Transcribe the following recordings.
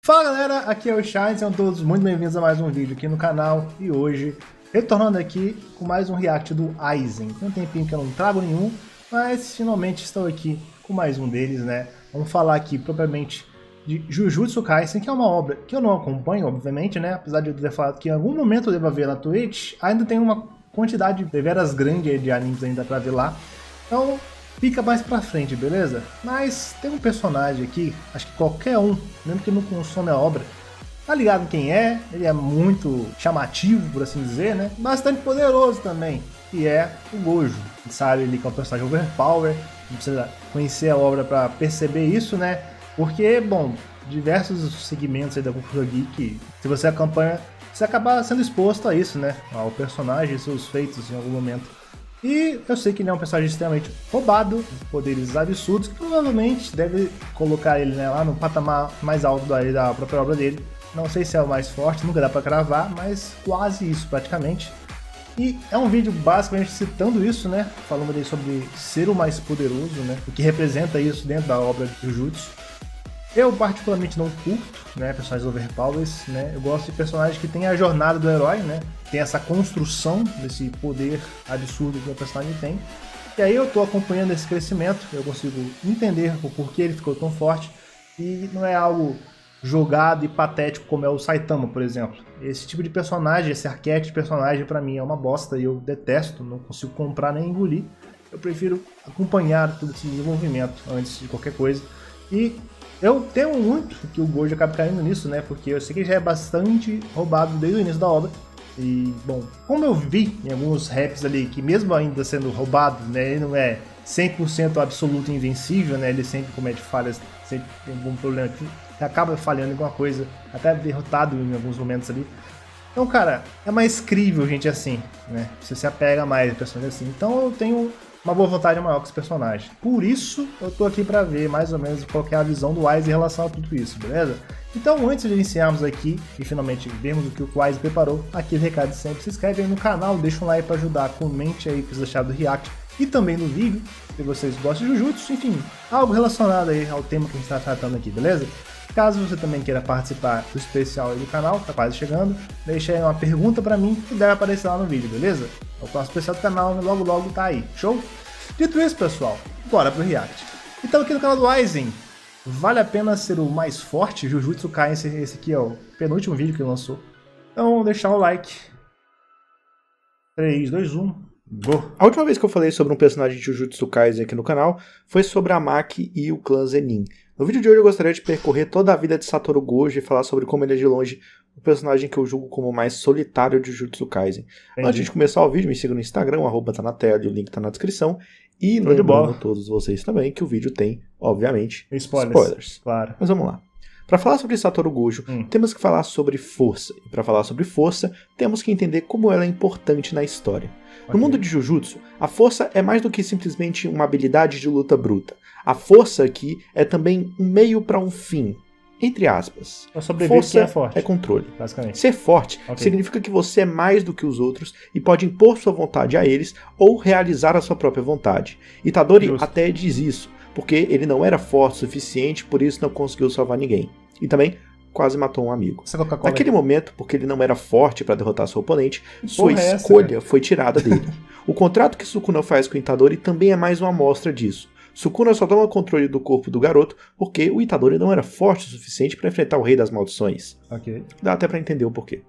Fala galera, aqui é o Shine, sejam todos muito bem-vindos a mais um vídeo aqui no canal. E hoje, retornando aqui com mais um react do Aizen. Tem um tempinho que eu não trago nenhum, mas finalmente estou aqui com mais um deles, né? Vamos falar aqui propriamente de Jujutsu Kaisen, que é uma obra que eu não acompanho, obviamente, né? Apesar de eu ter falado que em algum momento eu devo ver na Twitch, ainda tem uma quantidade deveras grande de animes ainda pra ver lá. Então, fica mais pra frente, beleza? Mas tem um personagem aqui, acho que qualquer um, mesmo que não consome a obra, tá ligado em quem é, ele é muito chamativo, por assim dizer, né? Bastante poderoso também, que é o Gojo. Você sabe ele que é um personagem overpower, não precisa conhecer a obra pra perceber isso, né? Porque, bom, diversos segmentos aí da cultura geek, se você acompanha, você acaba sendo exposto a isso, né? Ao personagem e seus feitos em algum momento. E eu sei que ele é um personagem extremamente roubado, poderes absurdos, que provavelmente deve colocar ele, né, lá no patamar mais alto da própria obra dele. Não sei se é o mais forte, nunca dá pra cravar, mas quase isso praticamente. E é um vídeo basicamente citando isso, né, falando ali sobre ser o mais poderoso, né, o que representa isso dentro da obra de Jujutsu. Eu particularmente não curto, né, personagens overpowers, né, eu gosto de personagens que tem a jornada do herói, né, tem essa construção desse poder absurdo que o personagem tem. E aí eu tô acompanhando esse crescimento, eu consigo entender o porquê ele ficou tão forte, e não é algo jogado e patético como é o Saitama, por exemplo. Esse tipo de personagem, esse arquétipo de personagem pra mim é uma bosta e eu detesto, não consigo comprar nem engolir. Eu prefiro acompanhar todo esse desenvolvimento antes de qualquer coisa. E eu temo muito que o Gojo acabe caindo nisso, né? Porque eu sei que ele já é bastante roubado desde o início da obra. E, bom, como eu vi em alguns raps ali, que mesmo ainda sendo roubado, né? Ele não é 100% absoluto e invencível, né? Ele sempre comete falhas, sempre tem algum problema aqui. Ele acaba falhando em alguma coisa, até derrotado em alguns momentos ali. Então, cara, é mais crível gente assim, né? Você se apega mais a personagens assim. Então eu tenho uma boa vontade maior com esse personagem. Por isso, eu tô aqui pra ver mais ou menos qual que é a visão do Wise em relação a tudo isso, beleza? Então, antes de iniciarmos aqui e finalmente vermos o que o Wise preparou, aquele recado de sempre, se inscreve aí no canal, deixa um like pra ajudar, comente aí o que vocês acharam do react e também no vídeo, se vocês gostam de Jujutsu, enfim, algo relacionado aí ao tema que a gente tá tratando aqui, beleza? Caso você também queira participar do especial aí do canal, tá quase chegando, deixa aí uma pergunta pra mim que deve aparecer lá no vídeo, beleza? O próximo especial do canal logo logo tá aí, show? Dito isso, pessoal, bora pro react. Então aqui no canal do Aizen, vale a pena ser o mais forte? Jujutsu Kaisen, esse aqui é o penúltimo vídeo que ele lançou. Então deixar o like. 3, 2, 1, go! A última vez que eu falei sobre um personagem de Jujutsu Kaisen aqui no canal foi sobre a Maki e o clã Zenin. No vídeo de hoje eu gostaria de percorrer toda a vida de Satoru Gojo e falar sobre como ele é de longe o personagem que eu julgo como o mais solitário de Jujutsu Kaisen. Entendi. Antes de começar o vídeo, me siga no Instagram, o arroba tá na tela e o link tá na descrição. E lembrando a todos vocês também que o vídeo tem, obviamente, spoilers. Claro. Mas vamos lá. Para falar sobre Satoru Gojo, temos que falar sobre força. E para falar sobre força, temos que entender como ela é importante na história. No mundo de Jujutsu, a força é mais do que simplesmente uma habilidade de luta bruta. A força aqui é também um meio para um fim. Entre aspas. Força é forte. É controle. Basicamente. Ser forte significa que você é mais do que os outros e pode impor sua vontade a eles ou realizar a sua própria vontade. Itadori até diz isso, porque ele não era forte o suficiente, por isso não conseguiu salvar ninguém. E também quase matou um amigo. Naquele momento, porque ele não era forte para derrotar seu oponente, sua escolha foi tirada dele. O contrato que Sukuna faz com o Itadori também é mais uma amostra disso. Sukuna só toma controle do corpo do garoto porque o Itadori não era forte o suficiente para enfrentar o Rei das Maldições. Dá até para entender o porquê.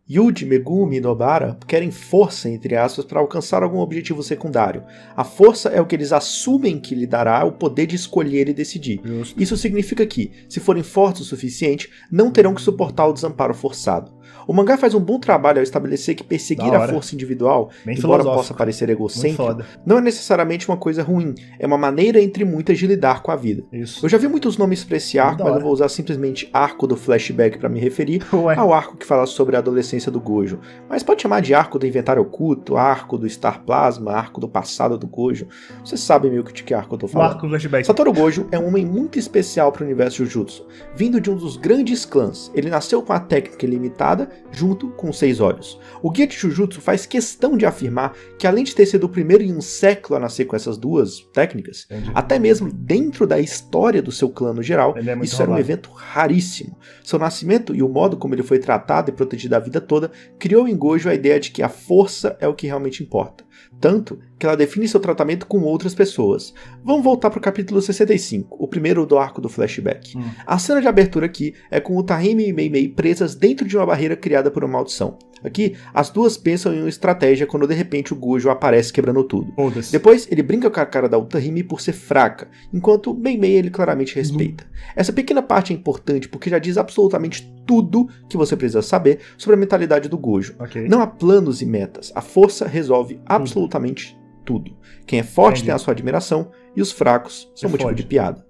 Yuji, Megumi e Nobara querem força, entre aspas, para alcançar algum objetivo secundário. A força é o que eles assumem que lhe dará o poder de escolher e decidir. Isso significa que, se forem fortes o suficiente, não terão que suportar o desamparo forçado. O mangá faz um bom trabalho ao estabelecer que perseguir a força individual, embora possa parecer egocêntrico, não é necessariamente uma coisa ruim, é uma maneira entre muitas de lidar com a vida. Eu já vi muitos nomes para esse arco, mas eu vou usar simplesmente arco do flashback para me referir ao arco que fala sobre a adolescência do Gojo. Mas pode chamar de arco do inventário oculto, arco do Star Plasma, arco do passado do Gojo. Vocês sabem meio que de que arco eu tô falando. Arco do flashback. Satoru Gojo é um homem muito especial para o universo Jujutsu. Vindo de um dos grandes clãs, ele nasceu com a técnica ilimitada junto com os 6 olhos. O guia de Jujutsu faz questão de afirmar que, além de ter sido o primeiro em um século a nascer com essas duas técnicas, até mesmo dentro da história do seu clã no geral, isso era um evento raríssimo. Seu nascimento e o modo como ele foi tratado e protegido a vida toda criou em Gojo a ideia de que a força é o que realmente importa. Tanto que ela define seu tratamento com outras pessoas. Vamos voltar para o capítulo 65, o primeiro do arco do flashback. A cena de abertura aqui é com o Tahimi e Mei Mei presas dentro de uma barreira criada por uma maldição. Aqui, as duas pensam em uma estratégia quando de repente o Gojo aparece quebrando tudo. Depois, ele brinca com a cara da Utahime por ser fraca, enquanto Mei Mei ele claramente respeita. Essa pequena parte é importante porque já diz absolutamente tudo que você precisa saber sobre a mentalidade do Gojo. Não há planos e metas, a força resolve absolutamente tudo. Quem é forte tem a sua admiração e os fracos são motivo de piada.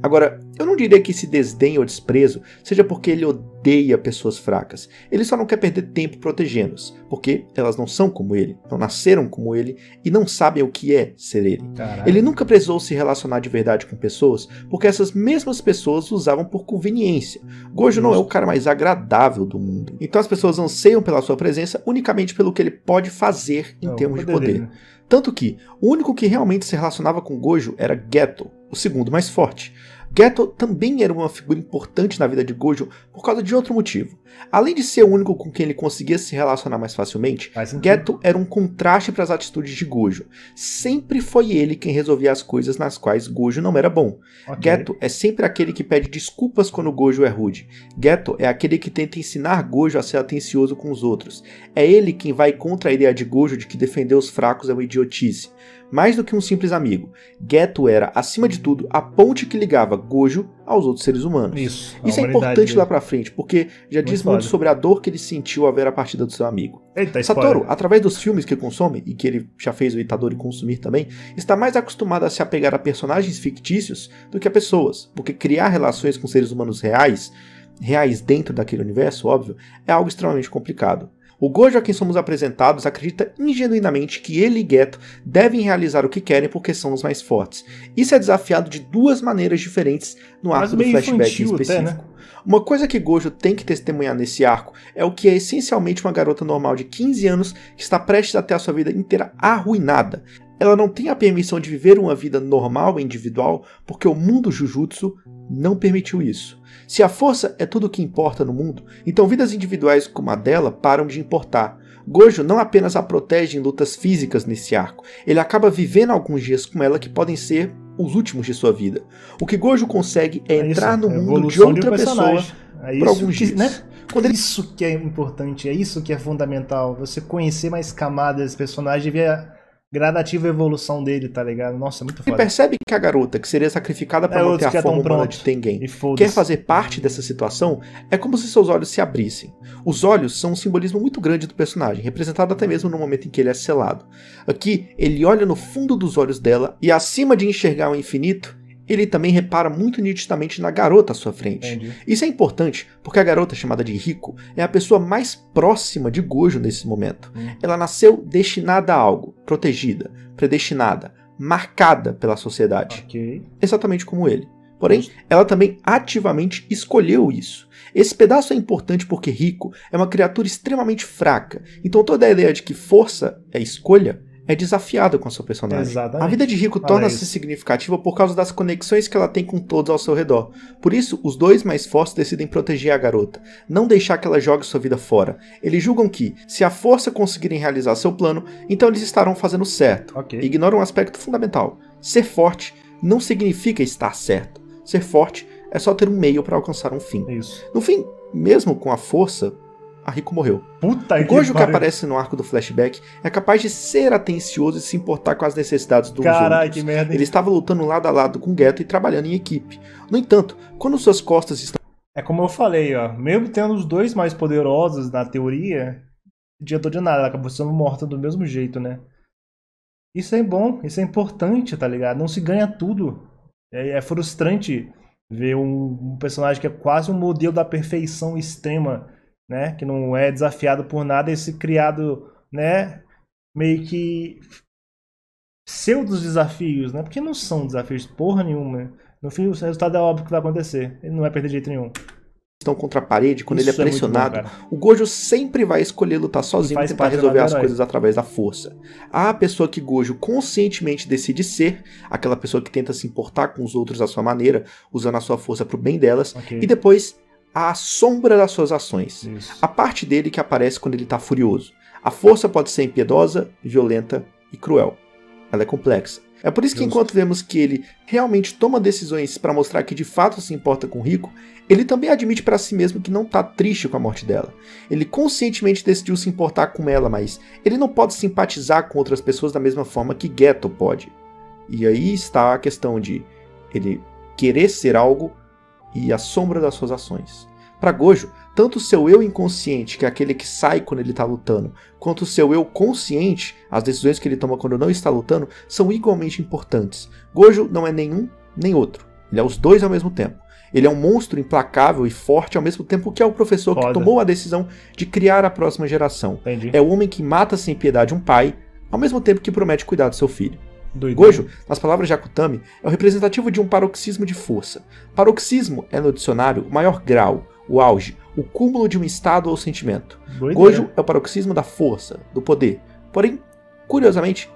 Agora, eu não diria que esse desdém ou desprezo seja porque ele odeia pessoas fracas. Ele só não quer perder tempo protegendo-as, porque elas não são como ele, não nasceram como ele e não sabem o que é ser ele. Caralho. Ele nunca precisou se relacionar de verdade com pessoas, porque essas mesmas pessoas o usavam por conveniência. Gojo não é o cara mais agradável do mundo, então as pessoas anseiam pela sua presença unicamente pelo que ele pode fazer em termos de poder. Tanto que o único que realmente se relacionava com Gojo era Geto, o segundo mais forte. Geto também era uma figura importante na vida de Gojo por causa de outro motivo. Além de ser o único com quem ele conseguia se relacionar mais facilmente, Geto era um contraste para as atitudes de Gojo. Sempre foi ele quem resolvia as coisas nas quais Gojo não era bom. Geto é sempre aquele que pede desculpas quando Gojo é rude. Geto é aquele que tenta ensinar Gojo a ser atencioso com os outros. É ele quem vai contra a ideia de Gojo de que defender os fracos é uma idiotice. Mais do que um simples amigo, Geto era, acima de tudo, a ponte que ligava Gojo aos outros seres humanos. Isso é importante lá pra frente, porque já diz muito sobre a dor que ele sentiu ao ver a partida do seu amigo. Satoru, através dos filmes que consome, e que ele já fez o Itadori consumir também, está mais acostumado a se apegar a personagens fictícios do que a pessoas, porque criar relações com seres humanos reais dentro daquele universo, óbvio, é algo extremamente complicado. O Gojo a quem somos apresentados acredita ingenuinamente que ele e Geto devem realizar o que querem porque são os mais fortes. Isso é desafiado de duas maneiras diferentes no arco do flashback específico. Até, né? Uma coisa que Gojo tem que testemunhar nesse arco é o que é essencialmente uma garota normal de 15 anos que está prestes a ter a sua vida inteira arruinada. Ela não tem a permissão de viver uma vida normal e individual porque o mundo Jujutsu não permitiu isso. Se a força é tudo o que importa no mundo, então vidas individuais como a dela param de importar. Gojo não apenas a protege em lutas físicas nesse arco, ele acaba vivendo alguns dias com ela que podem ser os últimos de sua vida. O que Gojo consegue é entrar no mundo de outra pessoa por alguns dias. Né? Isso que é importante, é isso que é fundamental. Você conhecer mais camadas desse personagem e ver a gradativa evolução dele, tá ligado? Nossa, é muito foda. E percebe que a garota, que seria sacrificada para manter a forma humana de Tengen, quer fazer parte dessa situação, é como se seus olhos se abrissem. Os olhos são um simbolismo muito grande do personagem, representado até mesmo no momento em que ele é selado. Aqui, ele olha no fundo dos olhos dela e, acima de enxergar o infinito, ele também repara muito nitidamente na garota à sua frente. Entendi. Isso é importante porque a garota, chamada de Riko, é a pessoa mais próxima de Gojo nesse momento. Ela nasceu destinada a algo, protegida, predestinada, marcada pela sociedade. Exatamente como ele. Porém, ela também ativamente escolheu isso. Esse pedaço é importante porque Riko é uma criatura extremamente fraca, então toda a ideia de que força é escolha é desafiada com a sua personagem. Exatamente. A vida de Riko torna-se significativa por causa das conexões que ela tem com todos ao seu redor. Por isso, os dois mais fortes decidem proteger a garota, não deixar que ela jogue sua vida fora. Eles julgam que, se a força conseguirem realizar seu plano, então eles estarão fazendo certo. E ignoram um aspecto fundamental. Ser forte não significa estar certo. Ser forte é só ter um meio para alcançar um fim. No fim, mesmo com a força, a Riko morreu. O Gojo que aparece no arco do flashback é capaz de ser atencioso e se importar com as necessidades dos outros. Que merda. Ele estava lutando lado a lado com Geto e trabalhando em equipe. No entanto, quando suas costas estão... É como eu falei, ó. Mesmo tendo os dois mais poderosos na teoria, não adiantou de nada. Ela acabou sendo morta do mesmo jeito, né? Isso é bom, isso é importante, tá ligado? Não se ganha tudo. É frustrante ver um personagem que é quase um modelo da perfeição extrema, né, que não é desafiado por nada, esse criado, né, meio que pseudos desafios, né, porque não são desafios porra nenhuma. No fim, o resultado é óbvio que vai acontecer. Ele não vai perder de jeito nenhum. estão contra a parede, quando ele é Isso muito pressionado, bom, o Gojo sempre vai escolher lutar sozinho e tentar resolver as coisas através da força. Há a pessoa que Gojo conscientemente decide ser, aquela pessoa que tenta se importar com os outros à sua maneira, usando a sua força pro bem delas, e depois a sombra das suas ações. Isso. A parte dele que aparece quando ele tá furioso. A força pode ser impiedosa, violenta e cruel. Ela é complexa. É por isso que enquanto vemos que ele realmente toma decisões para mostrar que de fato se importa com Rico, ele também admite para si mesmo que não tá triste com a morte dela. Ele conscientemente decidiu se importar com ela, mas ele não pode simpatizar com outras pessoas da mesma forma que Geto pode. E aí está a questão de ele querer ser algo e a sombra das suas ações. Para Gojo, tanto o seu eu inconsciente, que é aquele que sai quando ele está lutando, quanto o seu eu consciente, as decisões que ele toma quando não está lutando, são igualmente importantes. Gojo não é nenhum nem outro. Ele é os dois ao mesmo tempo. Ele é um monstro implacável e forte ao mesmo tempo que é o professor que tomou a decisão de criar a próxima geração. Entendi. É o homem que mata sem piedade um pai, ao mesmo tempo que promete cuidar do seu filho. Doido. Gojo, nas palavras de Akutami, é o representativo de um paroxismo de força. Paroxismo é no dicionário o maior grau, o auge, o cúmulo de um estado ou sentimento. Gojo é o paroxismo da força, do poder. Porém, curiosamente,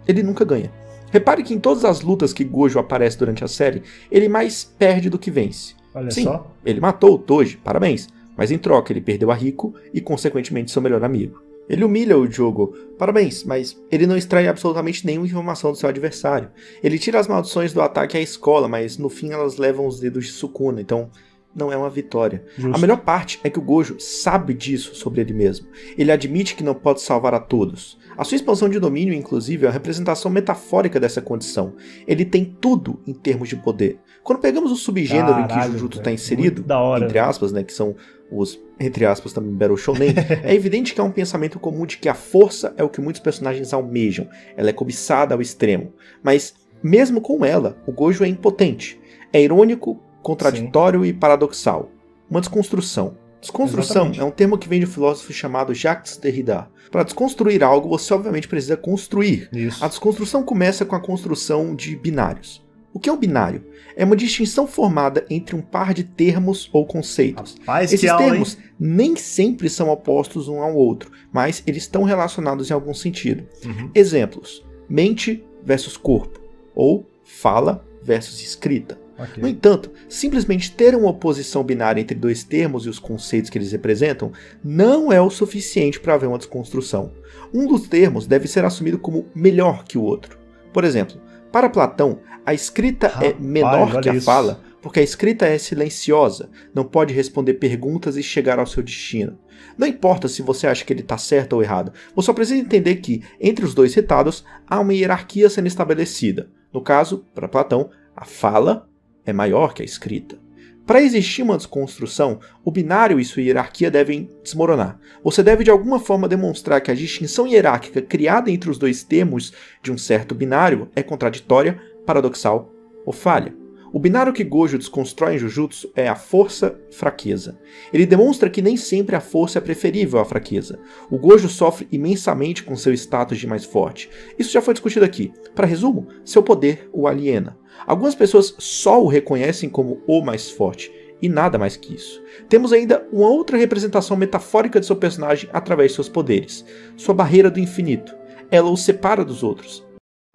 ele nunca ganha. Repare que em todas as lutas que Gojo aparece durante a série, ele mais perde do que vence. Olha Sim, só. ele matou o Toji, parabéns, mas em troca ele perdeu a Rico e consequentemente seu melhor amigo. Ele humilha o Jogo, parabéns, mas ele não extrai absolutamente nenhuma informação do seu adversário. Ele tira as maldições do ataque à escola, mas no fim elas levam os dedos de Sukuna, então não é uma vitória. Justo. A melhor parte é que o Gojo sabe disso sobre ele mesmo. Ele admite que não pode salvar a todos. A sua expansão de domínio, inclusive, é a representação metafórica dessa condição. Ele tem tudo em termos de poder. Quando pegamos o subgênero em que Jujutsu está inserido, entre aspas, né, que são os, entre aspas, também Battle Shonen, é evidente que há um pensamento comum de que a força é o que muitos personagens almejam. Ela é cobiçada ao extremo. Mas, mesmo com ela, o Gojo é impotente. É irônico, contraditório e paradoxal. Uma desconstrução. Desconstrução é um termo que vem de um filósofo chamado Jacques Derrida. Para desconstruir algo, você obviamente precisa construir. Isso. A desconstrução começa com a construção de binários. O que é um binário? É uma distinção formada entre um par de termos ou conceitos. Rapaz, Esses que termos nem sempre são opostos um ao outro, mas eles estão relacionados em algum sentido. Exemplos: mente versus corpo, ou fala versus escrita. Okay. No entanto, simplesmente ter uma oposição binária entre dois termos e os conceitos que eles representam não é o suficiente para haver uma desconstrução. Um dos termos deve ser assumido como melhor que o outro. Por exemplo, para Platão, a escrita é menor que a fala, porque a escrita é silenciosa, não pode responder perguntas e chegar ao seu destino. Não importa se você acha que ele está certo ou errado, você só precisa entender que, entre os dois retados, há uma hierarquia sendo estabelecida. No caso, para Platão, a fala é maior que a escrita. Para existir uma desconstrução, o binário e sua hierarquia devem desmoronar. Você deve de alguma forma demonstrar que a distinção hierárquica criada entre os dois termos de um certo binário é contraditória, paradoxal ou falha. O binário que Gojo desconstrói em Jujutsu é a força-fraqueza. Ele demonstra que nem sempre a força é preferível à fraqueza. O Gojo sofre imensamente com seu status de mais forte. Isso já foi discutido aqui. Para resumo, seu poder o aliena. Algumas pessoas só o reconhecem como o mais forte, e nada mais que isso. Temos ainda uma outra representação metafórica de seu personagem através de seus poderes. Sua barreira do infinito. Ela o separa dos outros.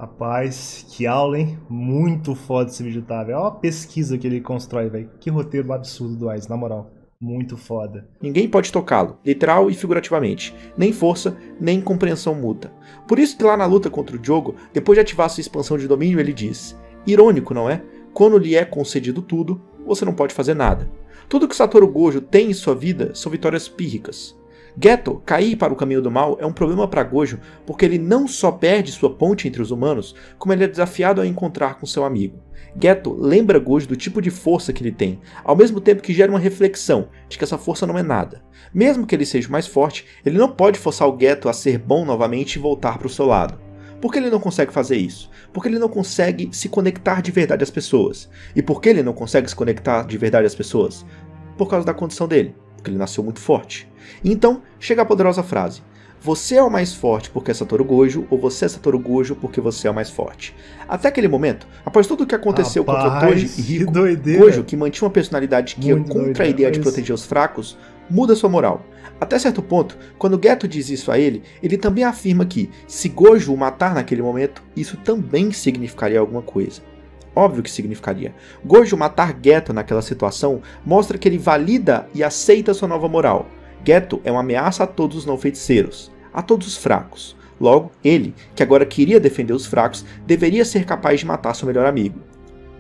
Rapaz, que aula, hein? Muito foda esse vídeo, tá, velho? Olha a pesquisa que ele constrói, velho. Que roteiro absurdo do Aiz, na moral. Muito foda. Ninguém pode tocá-lo, literal e figurativamente. Nem força, nem compreensão mútua. Por isso que lá na luta contra o Jogo, depois de ativar sua expansão de domínio, ele diz: irônico, não é? Quando lhe é concedido tudo, você não pode fazer nada. Tudo que Satoru Gojo tem em sua vida são vitórias pírricas. Geto cair para o caminho do mal é um problema para Gojo porque ele não só perde sua ponte entre os humanos, como ele é desafiado a encontrar com seu amigo. Geto lembra Gojo do tipo de força que ele tem, ao mesmo tempo que gera uma reflexão de que essa força não é nada. Mesmo que ele seja mais forte, ele não pode forçar o Geto a ser bom novamente e voltar para o seu lado. Por que ele não consegue fazer isso? Porque ele não consegue se conectar de verdade às pessoas. E por que ele não consegue se conectar de verdade às pessoas? Por causa da condição dele, porque ele nasceu muito forte. E então, chega a poderosa frase: você é o mais forte porque é Satoru Gojo, ou você é Satoru Gojo porque você é o mais forte. Até aquele momento, após tudo o que aconteceu contra Toji e Rico, Gojo, que mantinha uma personalidade que ia contra a ideia de proteger os fracos, muda sua moral. Até certo ponto, quando Geto diz isso a ele, ele também afirma que, se Gojo o matar naquele momento, isso também significaria alguma coisa. Óbvio que significaria. Gojo matar Geto naquela situação mostra que ele valida e aceita sua nova moral. Geto é uma ameaça a todos os não-feiticeiros, a todos os fracos. Logo, ele, que agora queria defender os fracos, deveria ser capaz de matar seu melhor amigo.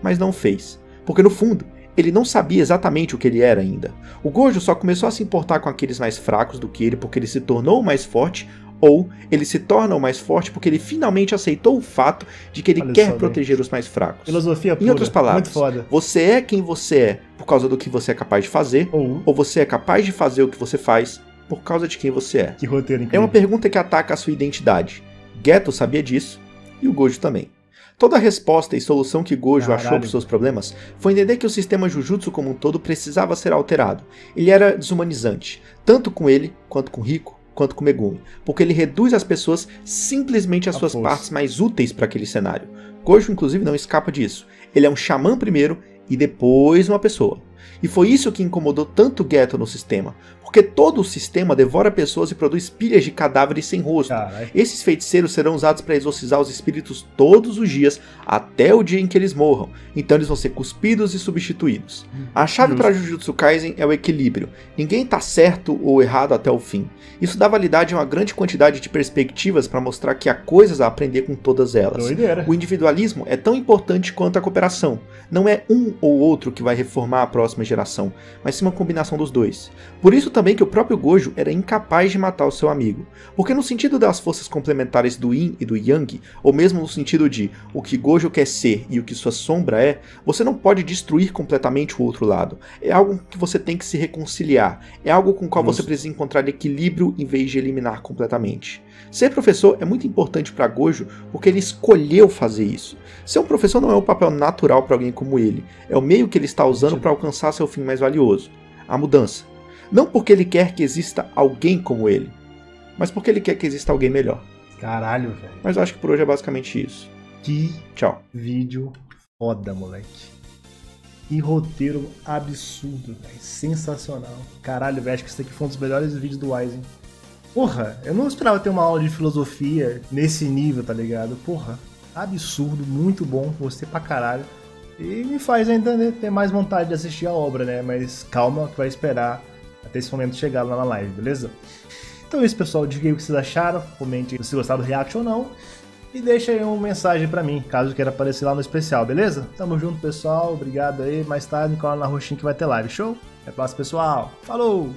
Mas não fez, porque no fundo, ele não sabia exatamente o que ele era ainda. O Gojo só começou a se importar com aqueles mais fracos do que ele porque ele se tornou o mais forte, ou ele se torna o mais forte porque ele finalmente aceitou o fato de que ele quer proteger os mais fracos. Filosofia pura, em outras palavras, muito foda. Você é quem você é por causa do que você é capaz de fazer, ou você é capaz de fazer o que você faz por causa de quem você é. Que roteiro incrível. É uma pergunta que ataca a sua identidade. Geto sabia disso, e o Gojo também. Toda a resposta e solução que Gojo achou para os seus problemas foi entender que o sistema Jujutsu como um todo precisava ser alterado. Ele era desumanizante, tanto com ele, quanto com Rico, quanto com Megumi, porque ele reduz as pessoas simplesmente às suas partes mais úteis para aquele cenário. Gojo, inclusive, não escapa disso. Ele é um xamã primeiro e depois uma pessoa. E foi isso que incomodou tanto Geto no sistema, porque todo o sistema devora pessoas e produz pilhas de cadáveres sem rosto. Carai. Esses feiticeiros serão usados para exorcizar os espíritos todos os dias, até o dia em que eles morram. Então eles vão ser cuspidos e substituídos. A chave para Jujutsu Kaisen é o equilíbrio. Ninguém está certo ou errado até o fim. Isso dá validade a uma grande quantidade de perspectivas para mostrar que há coisas a aprender com todas elas. Doideira. O individualismo é tão importante quanto a cooperação. Não é um ou outro que vai reformar a próxima geração, mas sim uma combinação dos dois. Por isso também que o próprio Gojo era incapaz de matar o seu amigo. Porque no sentido das forças complementares do Yin e do Yang, ou mesmo no sentido de o que Gojo quer ser e o que sua sombra é, você não pode destruir completamente o outro lado. É algo que você tem que se reconciliar. É algo com o qual você precisa encontrar equilíbrio em vez de eliminar completamente. Ser professor é muito importante para Gojo porque ele escolheu fazer isso. Ser um professor não é um papel natural para alguém como ele. É o meio que ele está usando para alcançar seu fim mais valioso. A mudança. Não porque ele quer que exista alguém como ele, mas porque ele quer que exista alguém melhor. Caralho, velho. Mas eu acho que por hoje é basicamente isso. Que Tchau. vídeo foda, moleque. Que roteiro absurdo, velho. Sensacional. Caralho, velho, acho que esse aqui foi um dos melhores vídeos do Aizen. Porra, eu não esperava ter uma aula de filosofia nesse nível, tá ligado? Porra, absurdo, muito bom, gostei pra caralho. E me faz ainda, né, ter mais vontade de assistir a obra, né? Mas calma, que vai esperar até esse momento chegar lá na live, beleza? Então é isso, pessoal. Diga aí o que vocês acharam, comente se vocês gostaram do react ou não. E deixa aí uma mensagem pra mim, caso queira aparecer lá no especial, beleza? Tamo junto, pessoal. Obrigado aí. Mais tarde, cola na roxinha que vai ter live, show? Até a próxima, pessoal. Falou!